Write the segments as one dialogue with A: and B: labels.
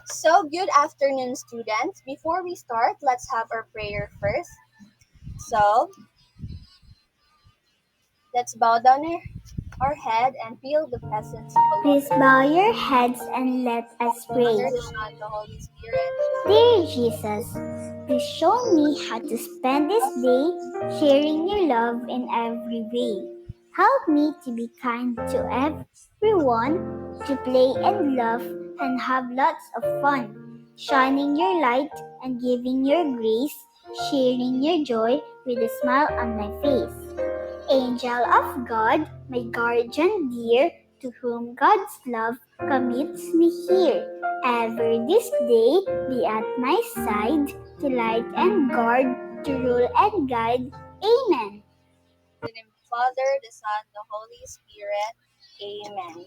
A: So, good afternoon, students. Before we start, let's have our prayer first. So, let's bow down our head and feel the presence of the
B: Please
A: Lord.
B: bow your heads and let us pray.
A: Father, the Son, the Holy Spirit.
B: Dear Jesus, please show me how to spend this day sharing your love in every way. Help me to be kind to everyone, to play and laugh and have lots of fun, shining your light and giving your grace, sharing your joy with a smile on my face. Angel of God, my guardian dear, to whom God's love commits me here. Ever this day be at my side, to light and guard, to rule and guide. Amen.
A: In the name of the Father, the Son, the Holy Spirit. Amen.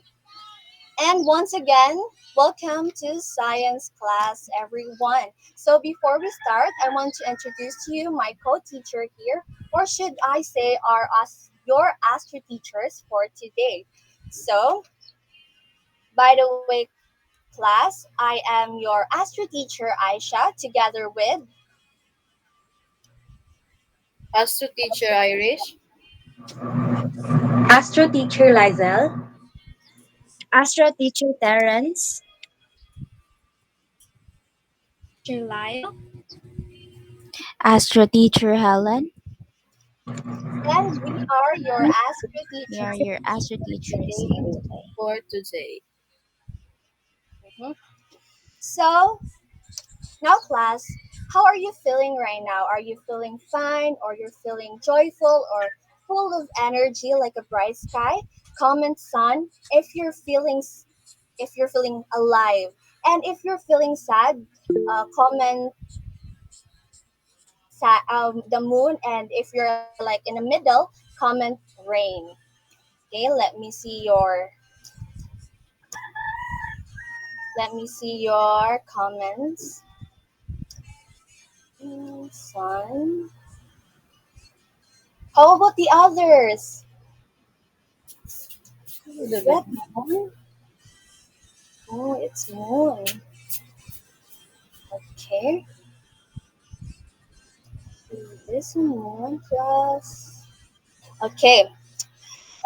A: And once again, welcome to science class, everyone. So before we start, I want to introduce to you my co-teacher here, or should I say your astro teachers for today. So, by the way, class, I am your astro teacher, Aisha, together with
C: Astro teacher Irish.
D: Astro teacher Lizel.
E: Astro teacher Terrence.
F: Teacher Lyle.
G: Astro teacher Helen.
A: and we are your astro
G: We are
A: teachers
G: your astro teachers
A: today.
C: For today.
A: Mhm. So, now, class, how are you feeling right now? Are you feeling fine, or you're feeling joyful, or full of energy like a bright sky? Comment sun if you're feeling alive, and if you're feeling sad, comment the moon, and if you're like in the middle, comment rain. Okay, let me see your comments. Sun. How about the others? Is that moon? Oh, it's moon. Okay. Is this a moon class? Okay.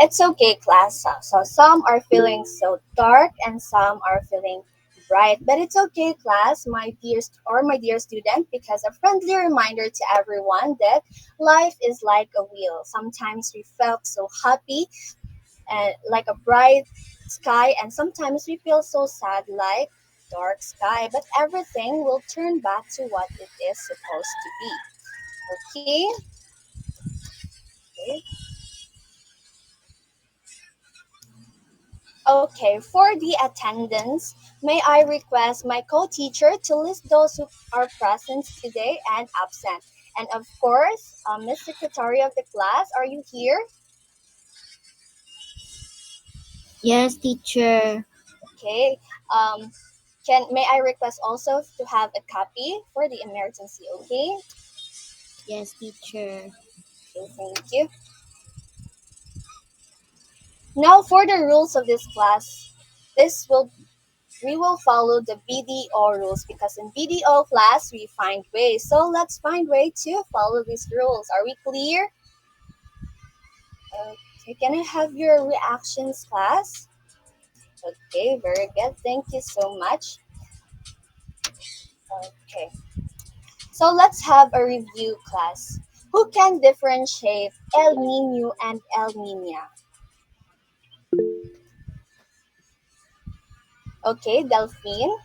A: It's okay, class. So some are feeling so dark and some are feeling bright. But it's okay, class, my dear student, because a friendly reminder to everyone that life is like a wheel. Sometimes we felt so happy and like a bright sky, and sometimes we feel so sad like dark sky, but everything will turn back to what it is supposed to be. Okay. Okay. Okay, for the attendance, may I request my co-teacher to list those who are present today and absent. And of course, Miss Secretary of the class, are you here?
E: Yes, teacher.
A: Okay. Um, may I request also to have a copy for the emergency? Okay.
E: Yes, teacher.
A: Okay, thank you. Now for the rules of this class. This will we will follow the BDO rules, because in BDO class we find ways. So let's find way to follow these rules. Are we clear? Okay, can I have your reactions, class? Okay, very good. Thank you so much. Okay, so let's have a review, class. Who can differentiate El Nino and El Nina? Okay, Delphine.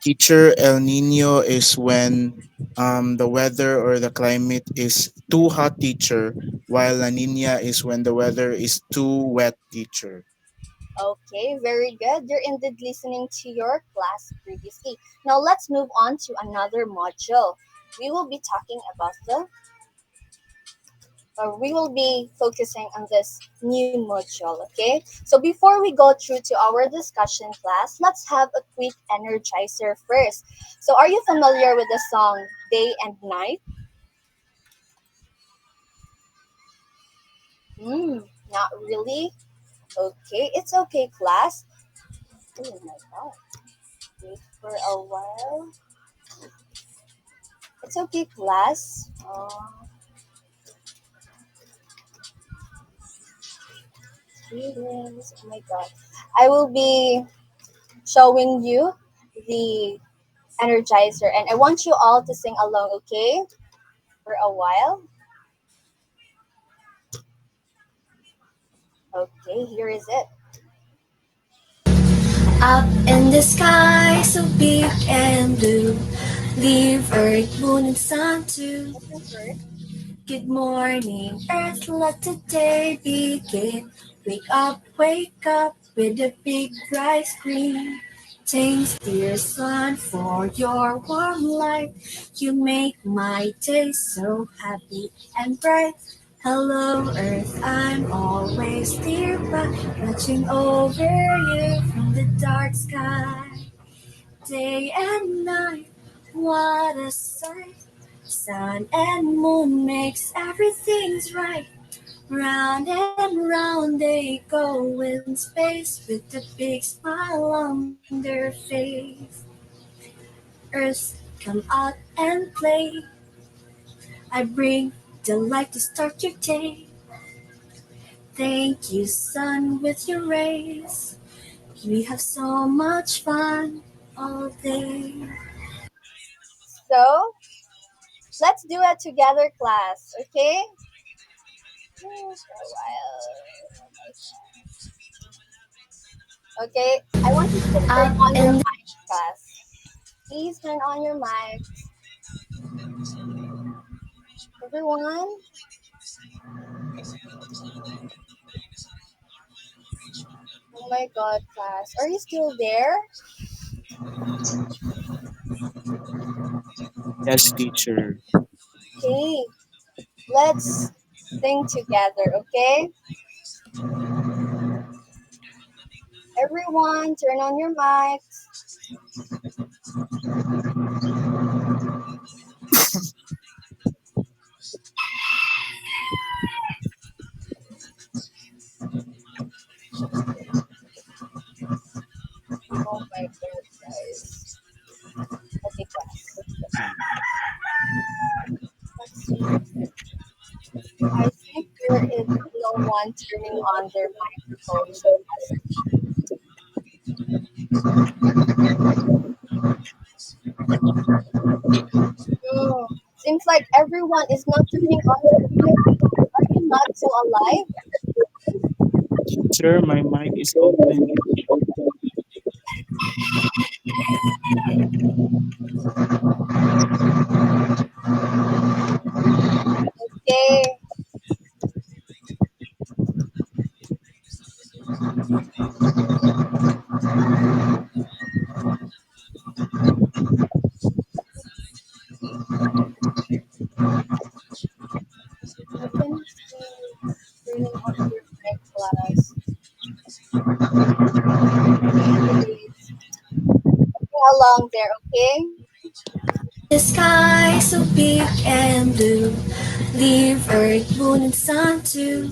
H: Teacher, El Nino is when the weather or the climate is too hot, teacher, while La Nina is when the weather is too wet, teacher.
A: Okay, very good. You're indeed listening to your class previously. Now let's move on to another module. We will be talking about we will be focusing on this new module, okay? So before we go through to our discussion, class, let's have a quick energizer first. So are you familiar with the song Day and Night? Hmm, not really. Okay, it's okay, class. Oh my god. Wait for a while. It's okay, class. Students. Oh my god. I will be showing you the energizer, and I want you all to sing along, okay? For a while. Okay, here is it.
D: Up in the sky, so big and blue. Leave Earth, Moon, and Sun too. Good morning, Earth, let the day begin. Wake up with a big bright screen. Thanks, dear sun, for your warm light. You make my day so happy and bright. Hello, Earth, I'm always nearby, watching over you from the dark sky. Day and night, what a sight! Sun and moon makes everything's right. Round and round they go in space with a big smile on their face. Earth, come out and play. I bring the light to start your day. Thank you, sun, with your rays. We have so much fun all day.
A: So, let's do it together, class, okay? For a while. Okay, I want you to turn
D: Up
A: on your
D: in
A: mic, class. Please turn on your mic. Everyone? Oh my god, class. Are you still there?
H: Yes, teacher.
A: Okay, let's sing together, okay? Everyone, turn on your mics. Oh my god, guys. Okay, class. Let's see. I think there is no one turning on their microphone. Oh, seems like everyone is not turning on their mic. Are you not so alive?
H: Teacher, my mic is open.
A: Okay. I can see turning on your mic, class. Please. Sing along there, okay?
D: the sky, so big and blue. Leave Earth, Moon, and Sun too.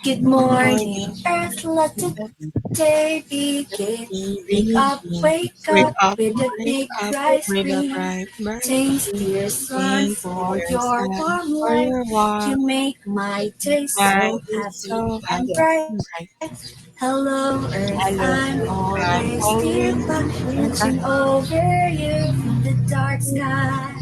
D: Good morning, Earth, let the day begin. Wake
I: Wake
D: up
I: up,
D: with a
I: wake
D: big
I: up
D: bright
I: with a
D: screen.
I: bright, bright
D: Thanks,
I: green.
D: dear sun,
I: Thank
D: for
I: you,
D: your
I: sun,
D: warm
I: for
D: light.
I: your warm
D: You make my day
I: light.
D: so happy
I: So
D: and
I: happy
D: bright.
I: and bright.
D: Hello, Earth,
I: Hello,
D: I'm
I: I'm
D: always
I: always
D: nearby,
I: nearby.
D: watching over you from the dark sky.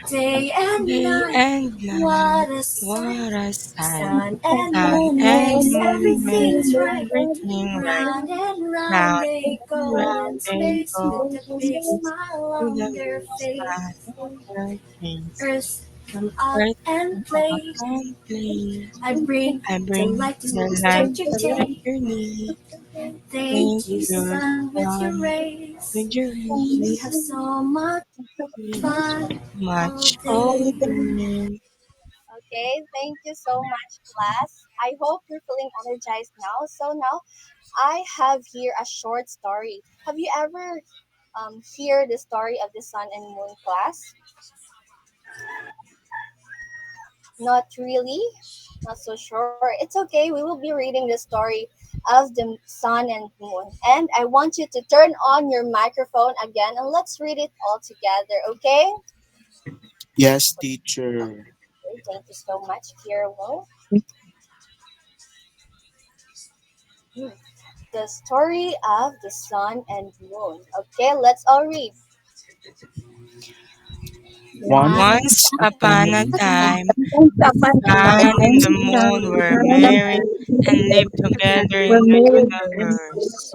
D: Day and
I: Day
D: night,
I: and night,
D: what a sight!
I: what a sight.
D: Sun and
I: Sun
D: moon
I: and
D: makes
I: moon make
D: everything's right.
I: everything right.
D: Round and round
I: Round
D: they
I: and
D: go
I: round
D: in
I: they
D: space
I: go.
D: with a big smile
I: With a
D: on their
I: big smile
D: face.
I: on their face.
D: Earth, come out
I: Earth
D: and
I: and up
D: play.
I: and play.
D: I bring
I: I
D: the
I: bring
D: light to
I: the light
D: start your
I: to light
D: day.
I: your day. Thank
D: Thank you,
I: you,
D: sun, with your
I: sun,
D: rays.
I: with your
D: We
I: rays.
D: have so much fun all
I: Much
D: day.
I: older.
A: Okay, thank you so much, class. I hope you're feeling energized now. So now I have here a short story. Have you ever hear the story of the sun and moon, class? Not really. Not so sure. It's okay. We will be reading the story of the sun and moon. And I want you to turn on your microphone again and let's read it all together, okay?
H: Yes, teacher.
A: Okay, thank you so much, Kiro. Hmm. The story of the sun and moon. Okay, let's all read.
H: Once
I: Once
H: upon
I: upon
H: a
I: a
H: time,
I: time, the sun and the moon were married and lived together in the universe.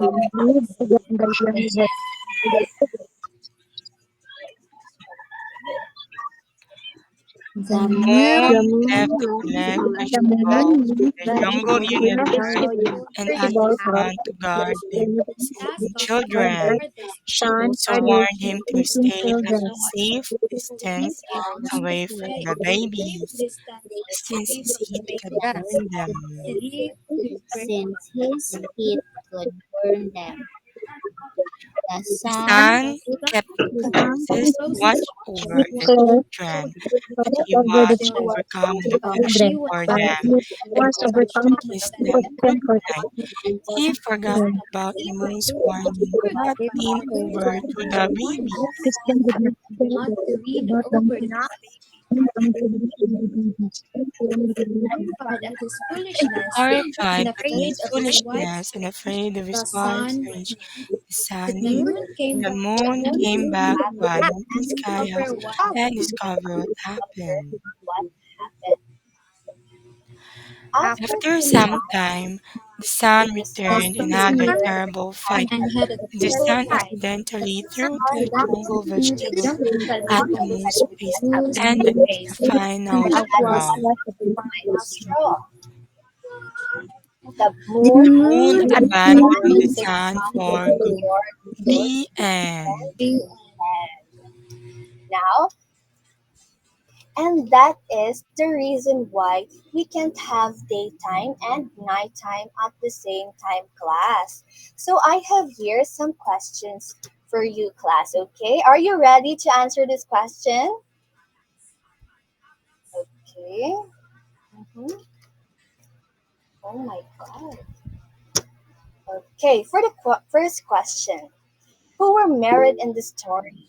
E: The
I: The
E: moon
I: moon left to collect vegetables from the jungle universe and asked the sun to guard them as his children. She also warned him to stay at a safe distance away from the babies, since his heat could burn them.
E: since his heat could burn them. The
I: The
E: sun
I: sun kept closest watch over the children, but he watched overcome the passion for them and always kissed them goodnight. He forgot about the moon's warning, but leaned over to the babies. Horrified at his foolishness and afraid of his wife's rage, the sun hid. The moon came back quiet in Sky House and discovered what happened.
A: What happened? After
I: After
A: some
I: some
A: time,
I: time, the sun
A: the sun
I: returned and had a
A: returned
I: terrible
A: and
I: fight.
A: had a
I: The
A: terrible
I: sun
A: fight.
I: accidentally
A: The
I: threw
A: sun
I: the jungle vegetable at the
A: accidentally
I: moon's face,
A: at the
I: and
A: moon's
I: the
A: face
I: final
A: and at the
I: straw.
A: final straw. The
B: The
A: moon
I: Moon
B: moon
I: abandoned the
A: abandoned the
I: sun
A: sun
I: for good.
A: for good.
I: The end.
A: Now, and that is the reason why we can't have daytime and nighttime at the same time, class. So I have here some questions for you, class. Okay, are you ready to answer this question? Okay. Mhm. Oh my god. Okay, for the first question, who were married in the story?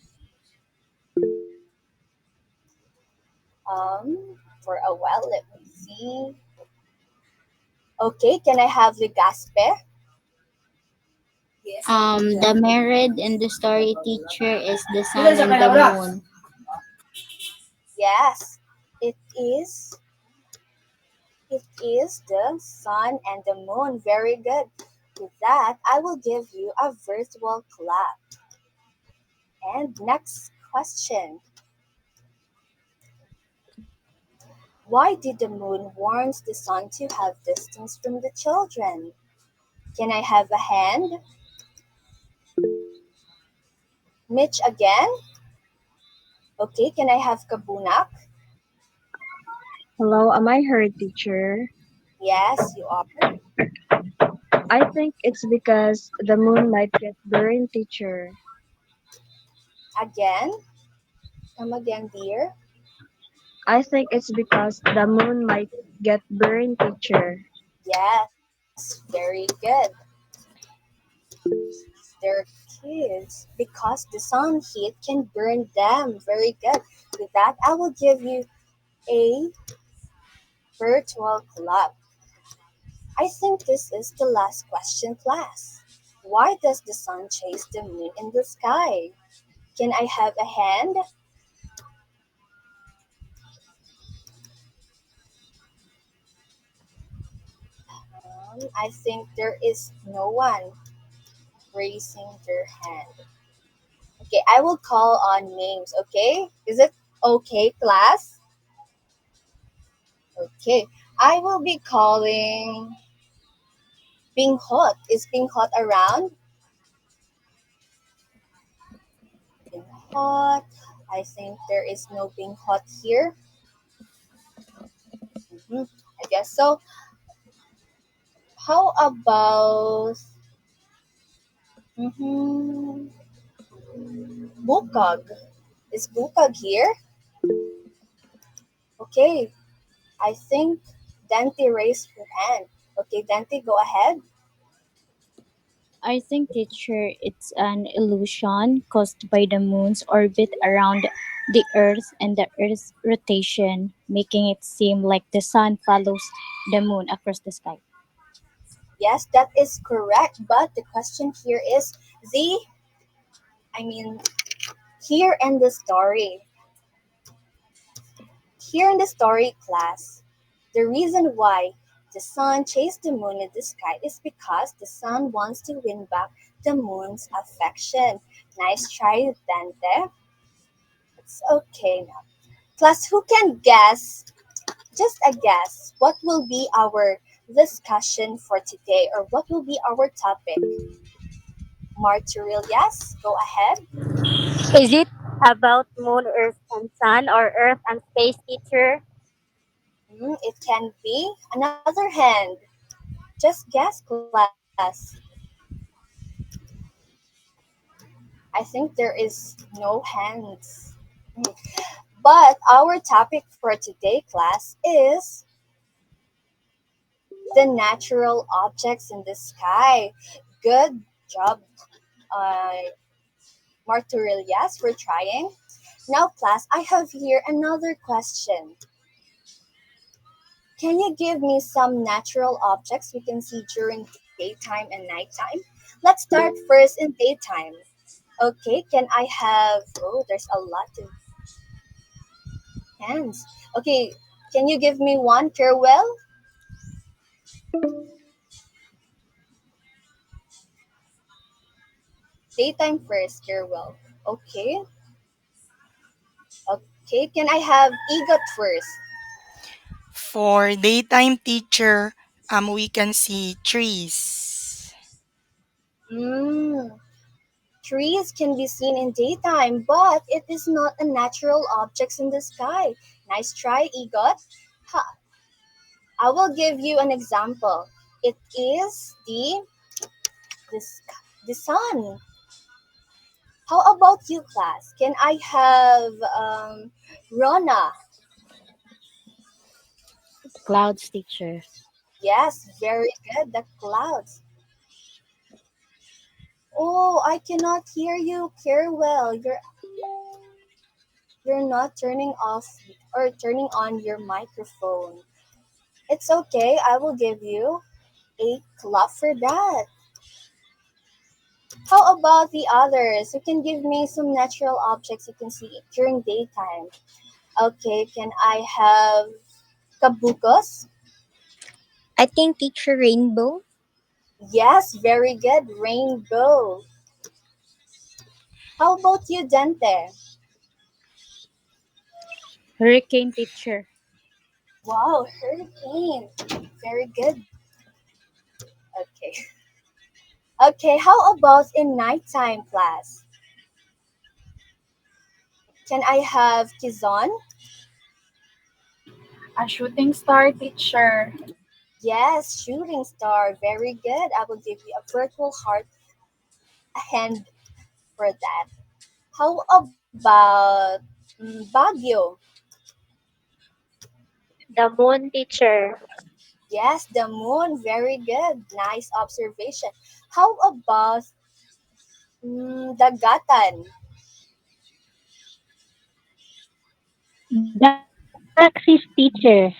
A: For a while, let me see. Okay, can I have the gaspe?
E: The married in the story teacher is the sun and the moon.
A: Yes, it is. It is the sun and the moon. Very good. With that, I will give you a virtual clap. And next question. Why did the moon warn the sun to have distance from the children? Can I have a hand? Mitch again? Okay, can I have Kabunak?
J: Hello, am I heard, teacher?
A: Yes, you are.
J: I think it's because the moon might get burned, teacher.
A: Again? Come again, dear.
J: I think it's because the moon might get burned, teacher.
A: Yes, very good. They're kids because the sun heat can burn them. Very good. With that, I will give you a virtual club. I think this is the last question, class. Why does the sun chase the moon in the sky? Can I have a hand? I think there is no one raising their hand. Okay, I will call on names, okay? Is it okay, class? Okay, I will be calling Ping Hot. Is Ping Hot around? Ping Hot. I think there is no Ping Hot here. Mhm, I guess so. How about mm-hmm, Bukag? Is Bukag here? Okay, I think Dante raised her hand. Okay, Dante, go ahead.
E: I think, teacher, it's an illusion caused by the moon's orbit around the Earth and the Earth's rotation, making it seem like the sun follows the moon across the sky.
A: Yes, that is correct. But the question here is the, I mean, here in the story, here in the story class, the reason why the sun chased the moon in the sky is because the sun wants to win back the moon's affection. Nice try, Dante. It's okay now. Class, who can guess, just a guess, what will be our discussion for today or what will be our topic? Martiril, yes, go ahead.
K: Is it about moon, earth, and sun, or earth and space, teacher?
A: It can be. Another hand. Just guess, class. I think there is no hands. Hmm. But our topic for today, class, is the natural objects in the sky. Good job, uh, Marturil. Yes, we're trying. Now, class, I have here another question. Can you give me some natural objects we can see during daytime and nighttime? Let's start first in daytime. Okay, can I have, oh, there's a lot of hands. Okay, can you give me one, Farewell? Daytime first, Farewell. Okay, okay, can I have Egot first?
I: For daytime teacher, we can see trees.
A: Mm, trees can be seen in daytime, but it is not a natural object in the sky. Nice try, Egot. Ha, I will give you an example. It is the sun. How about you, class? Can I have Rona?
E: Clouds, teacher.
A: Yes, very good. The clouds. Oh, I cannot hear you, Carewell. You're not turning off or turning on your microphone. It's okay. I will give you a clap for that. How about the others? You can give me some natural objects you can see during daytime. Okay, can I have kabukos?
K: I think teacher rainbow.
A: Yes, very good. Rainbow. How about you, Dente?
E: Hurricane, teacher.
A: Wow, hurricane. Very good. Okay. Okay, how about in nighttime class? Can I have Kizon?
F: A shooting star, teacher.
A: Yes, shooting star. Very good. I will give you a virtual heart hand for that. How about Baguio?
K: The moon, teacher.
A: Yes, the moon. Very good. Nice observation. How about Dagatan?
K: Galaxies, teacher.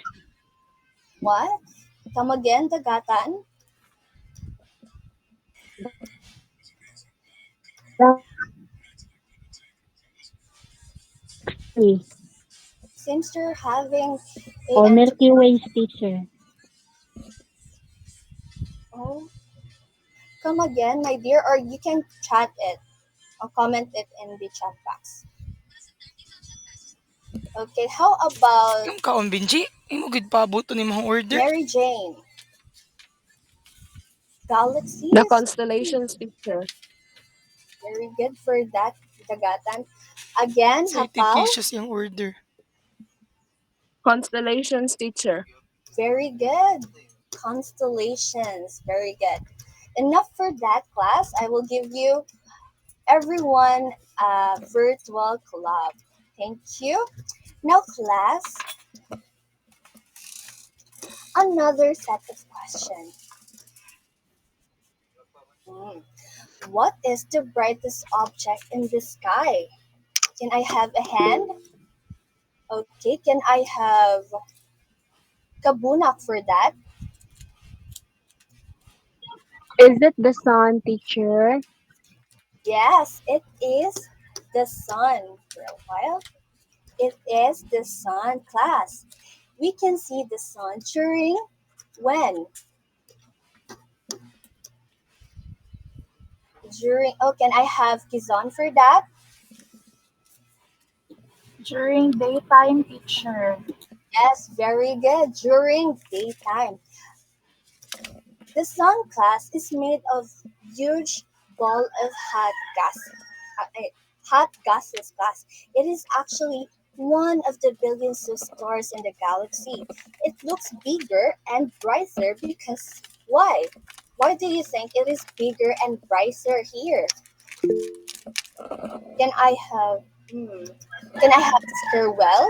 A: What? Come again, Dagatan?
K: Galaxy
A: Seems you're having a
K: or
A: enter.
K: Milky Way, teacher.
A: Oh, come again, my dear, or you can chat it or comment it in the chat box. Okay, how about
I: Yung kaon, Benji, imo gid paabot ni mga order.
A: Mary Jane?
J: The
A: Galaxies?
J: constellations teacher.
A: Very good for that, Dagatan. Again,
I: Excited kay
A: Hapal?
I: siya siyang order.
J: Constellations teacher.
A: Very good. Constellations. Very good. Enough for that, class. I will give you everyone a virtual club. Thank you. Now, class, another set of questions. What is the brightest object in the sky? Can I have a hand? Okay, can I have kabunak for that?
J: Is it the sun, teacher?
A: Yes, it is the sun. For a while, it is the sun, class. We can see the sun during when? During, oh, can I have kizon for that?
F: During daytime, teacher.
A: Yes, very good. During daytime. The sun class is made of huge ball of hot gases class. It is actually one of the billions of stars in the galaxy. It looks bigger and brighter because why? Why do you think it is bigger and brighter here? Can I have hmm, can I have Skerwell?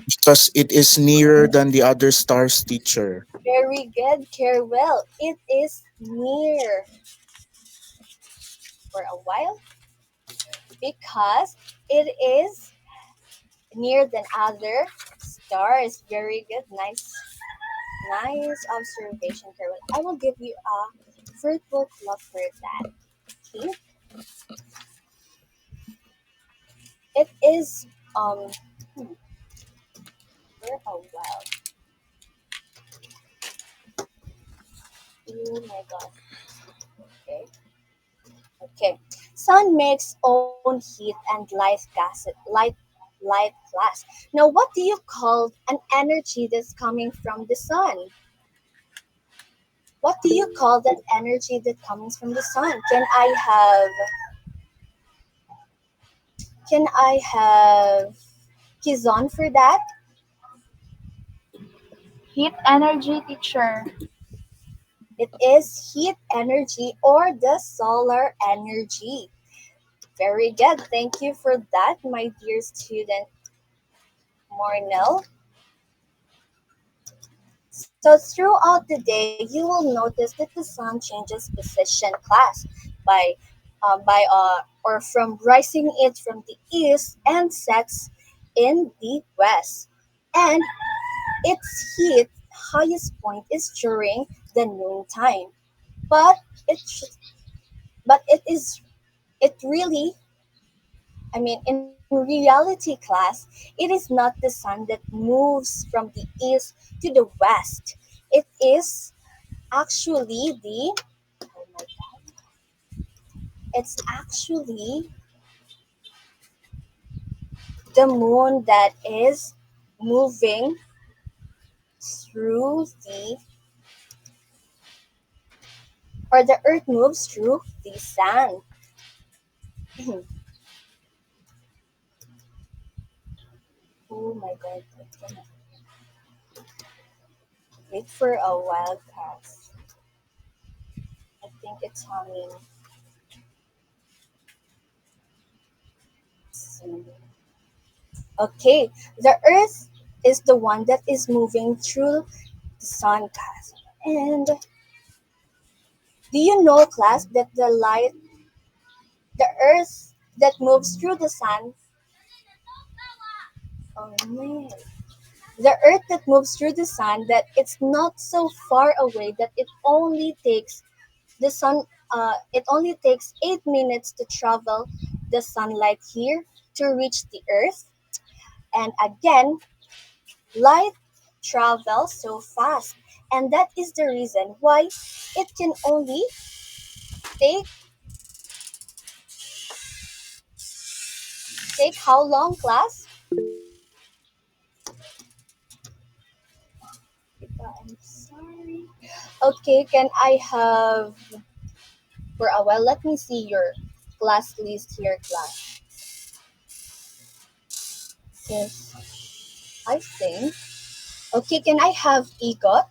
H: Because it is nearer than the other stars, teacher.
A: Very good, Kerwell. It is near for a while because it is near than other stars. Very good. Nice observation, Kerwell. I will give you a fruitful club for that. Okay. It is hmm, for a while. Oh my god. Okay. Okay. Sun makes own heat and light glass. Now what do you call an energy that's coming from the sun? What do you call that energy that comes from the sun? Can I have Kizon for that?
F: Heat energy, teacher.
A: It is heat energy or the solar energy. Very good. Thank you for that, my dear student Mornell. So throughout the day, you will notice that the sun changes position class by or from rising it from the east and sets in the west. And its heat highest point is during the noontime. But it sh- but it really in reality class, it is not the sun that moves from the east to the west. It is actually the oh my god, it's actually the moon that is moving through the or the earth moves through the sun. Oh my god, I cannot wait for a while cast. I think it's humming soon. Okay, the earth is the one that is moving through the sun cast. And do you know class that the earth that moves through the sun oh man the earth that moves through the sun that it's not so far away that it only takes 8 minutes to travel the sunlight here to reach the earth. And again, light travels so fast, and that is the reason why it can only take how long class. I'm sorry. Okay, can I have for a while? Let me see your class list here, class. Yes, I think. Okay, can I have EGOT?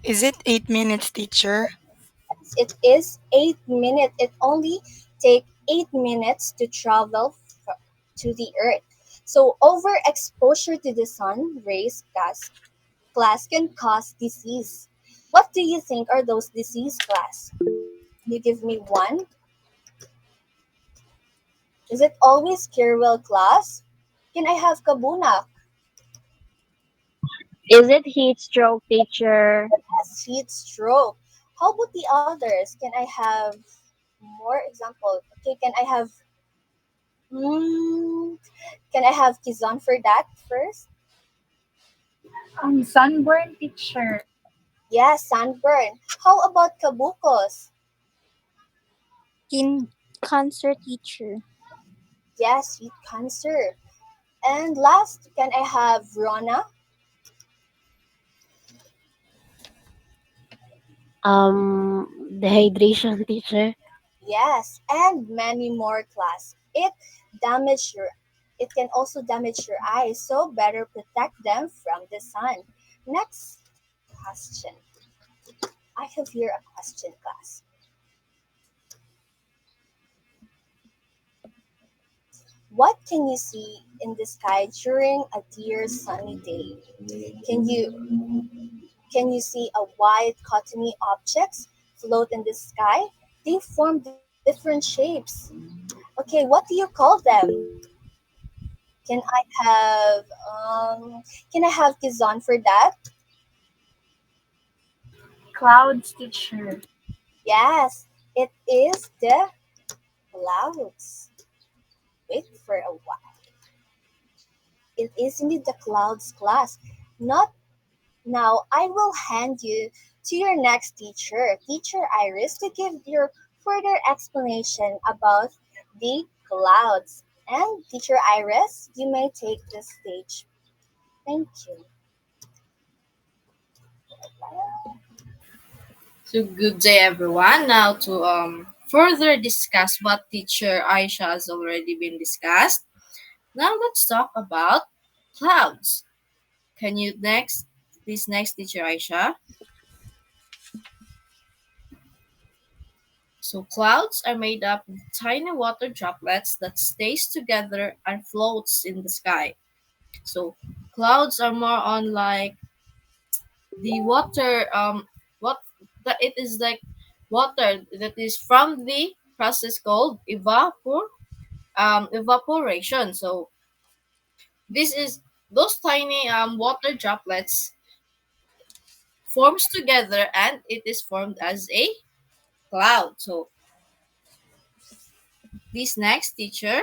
I: Is it 8 minutes, teacher?
A: It is 8 minutes. It only take 8 minutes to travel to the Earth. So overexposure to the sun rays class can cause disease. What do you think are those disease, class? You give me one. Is it always Kirwell, class? Can I have Kabuna?
J: Is it heat stroke, teacher?
A: Yes, heat stroke. How about the others? Can I have more example? Okay, mm, can I have Kizon for that first?
F: Sunburn teacher.
A: Yes, sunburn. How about Kabukos?
G: Skin cancer teacher.
A: Yes, heat cancer. And last, can I have Rona?
K: Dehydration teacher.
A: Yes, and many more, class. Damage your it can also damage your eyes, so better protect them from the sun. Next question. I have here a question, class. What can you see in the sky during a clear sunny day? Can you see a white cottony objects float in the sky? They form different shapes. Okay, what do you call them? Can I have Kizan for that?
F: Clouds teacher.
A: Yes, it is the clouds. Wait for a while. It is indeed the clouds, class. Not now. I will hand you to your next teacher, Teacher Iris, to give your further explanation about the clouds. And Teacher Iris, you may take the stage. Thank you.
C: So good day everyone. Now to further discuss what teacher Aisha has already been discussed. Now let's talk about clouds. Can you next please next teacher Aisha? So clouds are made up of tiny water droplets that stays together and floats in the sky. So clouds are more on like the water what that it is like water that is from the process called evaporation. So this is those tiny water droplets forms together and it is formed as a cloud. So this next teacher.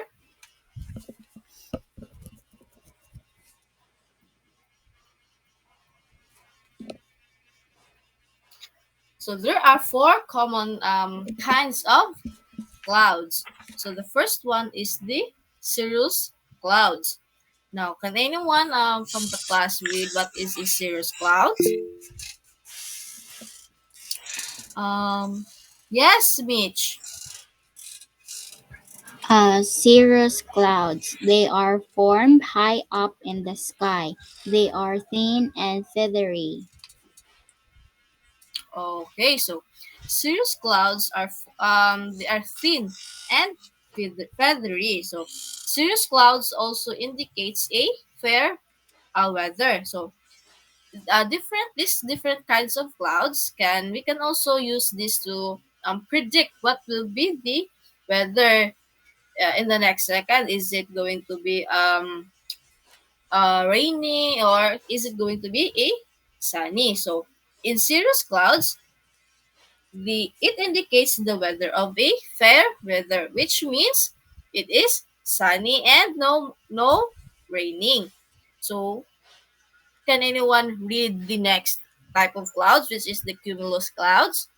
C: So there are four common kinds of clouds. So the first one is the cirrus clouds. Now, can anyone from the class read what is a cirrus cloud? Um, yes, Mitch.
E: Cirrus clouds. They are formed high up in the sky. They are thin and feathery.
C: Okay, so cirrus clouds are they are thin and feathery. So cirrus clouds also indicates a fair weather. So these different kinds of clouds we can also use this to predict what will be the weather in the next second. Is it going to be rainy or is it going to be a sunny? So in cirrus clouds, the it indicates the weather of a fair weather, which means it is sunny and no raining. So can anyone read the next type of clouds, which is the cumulus clouds?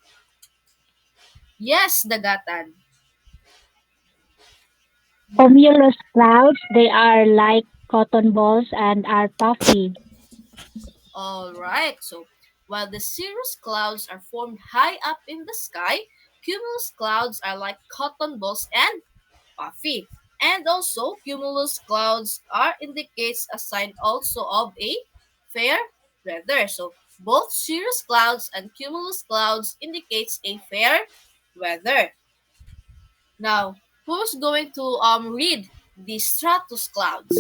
C: Yes, Dagatan.
L: Cumulus clouds, they are like cotton balls and are puffy.
C: All right. So while the cirrus clouds are formed high up in the sky, cumulus clouds are like cotton balls and puffy. And also, cumulus clouds are indicates a sign also of a fair weather. So both cirrus clouds and cumulus clouds indicates a fair weather. Now, who's going to read the stratus clouds?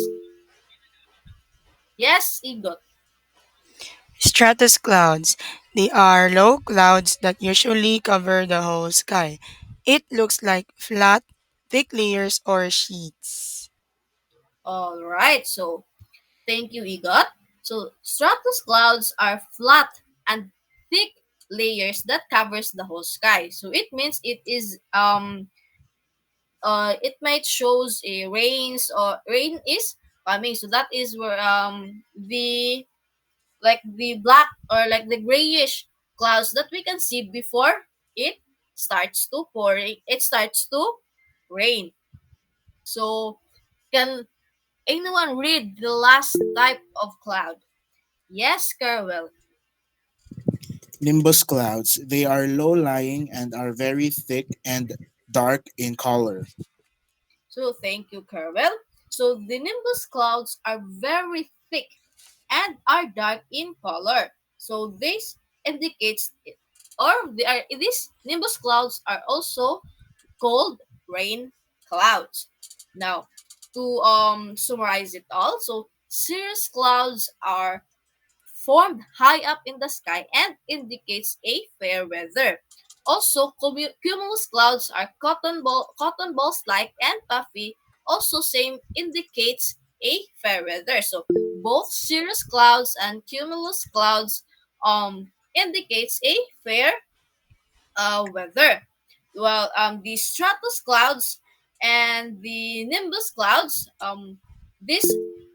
C: Yes, Igot.
I: Stratus clouds. They are low clouds that usually cover the whole sky. It looks like flat, thick layers or sheets.
C: All right. So thank you, Igot. So stratus clouds are flat and thick layers that covers the whole sky. So it means it might shows a rains or rain is coming. So that is where the like the black or like the grayish clouds that we can see before it starts to pour. It starts to rain. So can anyone read the last type of cloud? Yes, Carwell.
H: Nimbus clouds. They are low lying and are very thick and dark in color.
C: So thank you, Carwell. So the nimbus clouds are very thick and are dark in color. So this indicates or they are these nimbus clouds are also called rain clouds. Now, to summarize it all, so cirrus clouds are formed high up in the sky and indicates a fair weather. Also, cumulus clouds are cotton balls like and puffy. Also, same indicates a fair weather. So both cirrus clouds and cumulus clouds indicates a fair weather. Well, the stratus clouds and the nimbus clouds, this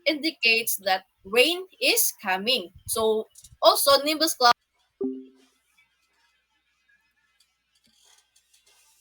C: indicates that rain is coming. So also nimbus clouds